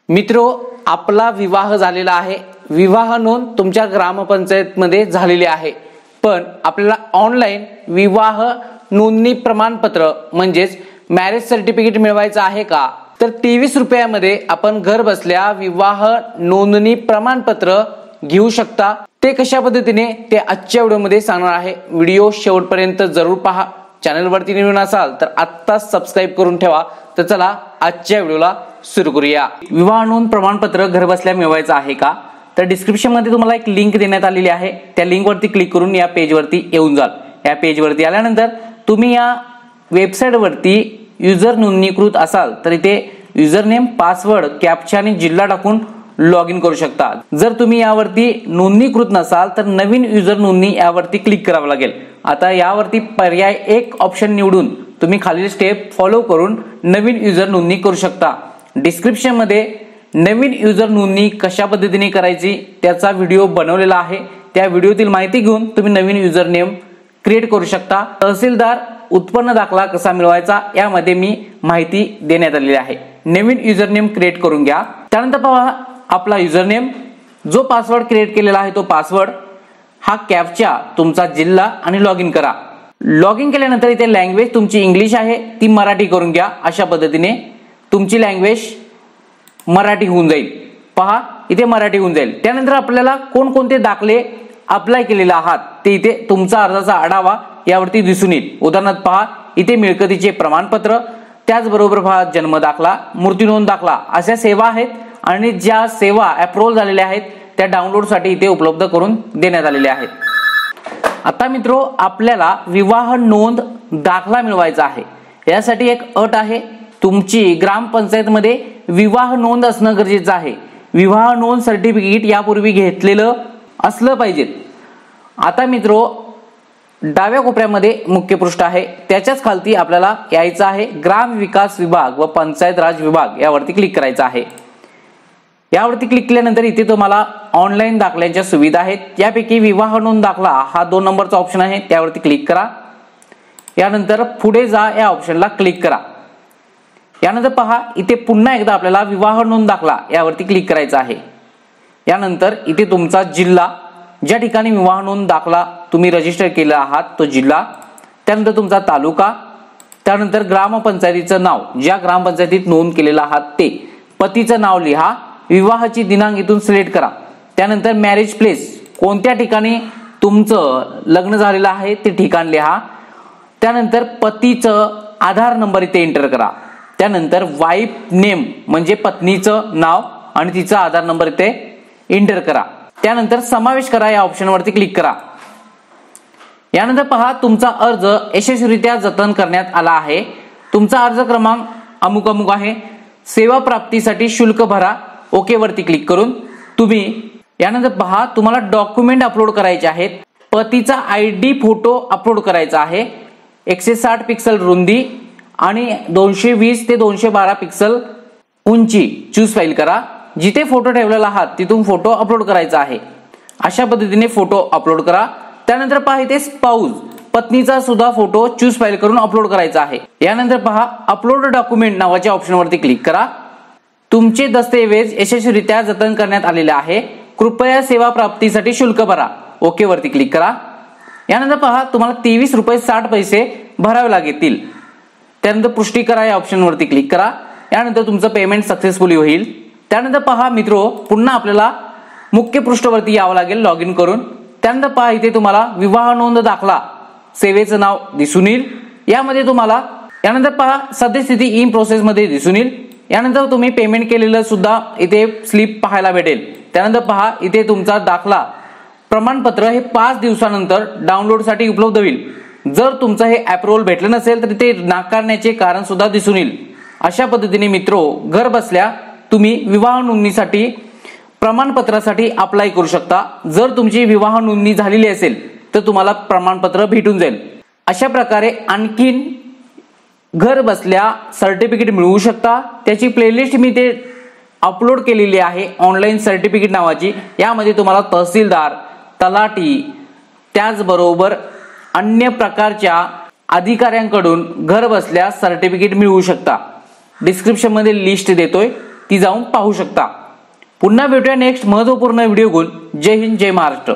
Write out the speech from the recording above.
मित्रो, आपला विवाह झालेला आहे। विवाह नोंद तुमच्या ग्रामपंचायतमध्ये झालेली आहे, पण आपल्याला ऑनलाईन विवाह नोंदणी प्रमाणपत्र म्हणजेच मॅरेज सर्टिफिकेट मिळवायचं आहे का? तर 23 रुपयामध्ये आपण घर बसल्या विवाह नोंदणी प्रमाणपत्र घेऊ शकता। ते कशा पद्धतीने ते आजच्या व्हिडिओमध्ये सांगणार आहे। व्हिडिओ शेवटपर्यंत जरूर पहा। चॅनलवरती नवीन असाल तर आत्ताच सबस्क्राइब करून ठेवा। तर चला आजच्या व्हिडिओला सुरू करूया। विवाह नोंद प्रमाणपत्र घर बसल्या मिळवायचं आहे का? तर डिस्क्रिप्शन मध्ये तुम्हाला एक लिंक देण्यात आलेली आहे। त्या लिंक वरती क्लिक करून या पेज वरती येऊन जाल। या पेज वरती आल्यानंतर तुम्ही या वेबसाईट वरती युजर नोंदणीकृत असाल तर इथे युजर नेम, पासवर्ड, कॅप्चा आणि जिल्हा टाकून लॉग इन करू शकता। जर तुम्ही यावरती नोंदणीकृत नसाल तर नवीन युजर नोंदणी यावरती क्लिक करावं लागेल। आता यावरती पर्याय एक ऑप्शन निवडून तुम्ही खालील स्टेप फॉलो करून नवीन युजर नोंदणी करू शकता। डिस्क्रिप्शन मध्ये नवीन युजर नोंदणी कशा पद्धतीने करायची त्याचा व्हिडिओ बनवलेला आहे। त्या व्हिडिओतील माहिती घेऊन तुम्ही नवीन युजर नेम क्रिएट करू शकता। तहसीलदार उत्पन्न दाखला कसा मिळवायचा यामध्ये मी माहिती देण्यात आलेली आहे। नवीन युजर नेम क्रिएट करून घ्या। त्यानंतर पहा आपला युजर नेम, जो पासवर्ड क्रिएट केलेला आहे तो पासवर्ड, हा कॅप्चा, तुमचा जिल्हा आणि लॉग इन करा। लॉग इन केल्यानंतर इथे लँग्वेज तुमची इंग्लिश आहे ती मराठी करून घ्या। अशा पद्धतीने तुमची लँग्वेज मराठी होऊन जाईल। पहा इथे मराठी होऊन जाईल। त्यानंतर आपल्याला कोणकोणते दाखले अप्लाय केलेले आहात ते इथे तुमचा अर्जाचा आढावा यावरती दिसून येईल। उदाहरणार्थ पहा इथे मिळकतीचे प्रमाणपत्र, त्याचबरोबर पहा जन्म दाखला, मूर्ती नोंद दाखला अशा सेवा आहेत आणि ज्या सेवा अप्रूव्ह झालेल्या आहेत त्या डाउनलोड साठी इथे उपलब्ध करून देण्यात आलेल्या आहेत। आता मित्रो, आपल्याला विवाह नोंद दाखला मिळवायचा आहे। यासाठी एक अट आहे, तुमची ग्रामपंचायतमध्ये विवाह नोंद असणं गरजेचं आहे। विवाह नोंद सर्टिफिकेट यापूर्वी घेतलेलं असलं पाहिजे। आता मित्रो, डाव्या कोपऱ्यामध्ये मुख्य पृष्ठ आहे, त्याच्याच खालती आपल्याला यायचं आहे ग्राम विकास विभाग व पंचायत राज विभाग यावरती क्लिक करायचं आहे। यावरती क्लिक केल्यानंतर इथे तुम्हाला ऑनलाईन दाखल्यांच्या सुविधा आहेत। यापैकी विवाह नोंद दाखला हा 2 नंबरचा ऑप्शन आहे, त्यावरती क्लिक करा। यानंतर पुढे जा या ऑप्शनला क्लिक करा। यानंतर पहा इथे पुन्हा एकदा आपल्याला विवाह नोंद दाखला यावरती क्लिक करायचं आहे। यानंतर इथे तुमचा जिल्हा, ज्या ठिकाणी विवाह नोंद दाखला तुम्ही रजिस्टर केला आहात तो जिल्हा, त्यानंतर तुमचा तालुका, त्यानंतर ग्रामपंचायतीचं नाव, ज्या ग्रामपंचायतीत नोंद केलेलं आहात ते, पतीचं नाव लिहा, विवाहाची दिनांक इथून सिलेक्ट करा। त्यानंतर मॅरेज प्लेस, कोणत्या ठिकाणी तुमचं लग्न झालेलं आहे ते ठिकाण लिहा। त्यानंतर पतीचं आधार नंबर इथे एंटर करा। त्यानंतर वाईफ नेम म्हणजे पत्नीचं नाव आणि तिचा आधार नंबर इथे एंटर करा। त्यानंतर समावेश करा या ऑप्शन वरती क्लिक करा। यानंतर पहा तुमचा अर्ज यशस्वीरित्या जतन करण्यात आला आहे। तुमचा अर्ज क्रमांक अमुक अमुक आहे। सेवा प्राप्तीसाठी शुल्क भरा, ओके वरती क्लिक करून तुम्ही यानंतर पहा तुम्हाला डॉक्युमेंट अपलोड करायचे आहेत। पतीचा आयडी फोटो अपलोड करायचा आहे। 160 पिक्सल रुंदी आणि 220 ते 212 पिक्सल उंची चूज फाईल करा। जिथे फोटो ठेवलेला आहात तिथून फोटो अपलोड करायचा आहे। अशा पद्धतीने फोटो अपलोड करा। त्यानंतर पहा इथे स्पाऊस, पत्नीचा सुद्धा फोटो चूज फाईल करून अपलोड करायचा आहे। यानंतर पहा अपलोड डॉक्युमेंट नावाच्या ऑप्शन वरती क्लिक करा। तुमचे दस्तऐवज यशस्वीरित्या जतन करण्यात आलेले आहे। कृपया सेवा प्राप्तीसाठी शुल्क भरा, ओके वरती क्लिक करा। यानंतर पहा तुम्हाला 23 रुपये 60 पैसे भरावे लागतील। त्यानंतर पुष्टी करा या ऑप्शन वरती क्लिक करा। यानंतर तुमचं पेमेंट सक्सेसफुली होईल। त्यानंतर पहा मित्रो, पुन्हा आपल्याला मुख्य पृष्ठावरती यावं लागेल लॉग इन करून। त्यानंतर पहा इथे तुम्हाला विवाह नोंद दाखला सेवेचं नाव दिसून येईल। यामध्ये तुम्हाला यानंतर पहा सद्यस्थिती इन प्रोसेस मध्ये दिसून येईल। यानंतर तुम्ही पेमेंट केलेलं सुद्धा इथे स्लिप पाहायला भेटेल। त्यानंतर पहा इथे तुमचा दाखला प्रमाणपत्र हे 5 दिवसानंतर डाउनलोड साठी उपलब्ध होईल। जर तुमचं हे अप्रूव्हल भेटलं नसेल तर ते नाकारण्याचे कारण सुद्धा दिसून येईल। अशा पद्धतीने मित्रो, घर बसल्या तुम्ही विवाह नोंदणीसाठी प्रमाणपत्रासाठी अप्लाय करू शकता। जर तुमची विवाह नोंदणी झालेली असेल तर तुम्हाला प्रमाणपत्र भेटून जाईल। अशा प्रकारे आणखीन घर बसल्या सर्टिफिकेट मिळवू शकता। त्याची प्लेलिस्ट मी ते अपलोड केलेली आहे ऑनलाईन सर्टिफिकेट नावाची। यामध्ये तुम्हाला तहसीलदार, तलाठी, त्याचबरोबर अन्य प्रकारच्या अधिकाऱ्यांकडून घर बसल्या सर्टिफिकेट मिळवू शकता। डिस्क्रिप्शन मध्ये लिस्ट देतोय, ती जाऊन पाहू शकता। पुन्हा भेटूया नेक्स्ट महत्त्वपूर्ण व्हिडिओ घेऊन। जय हिंद, जय महाराष्ट्र।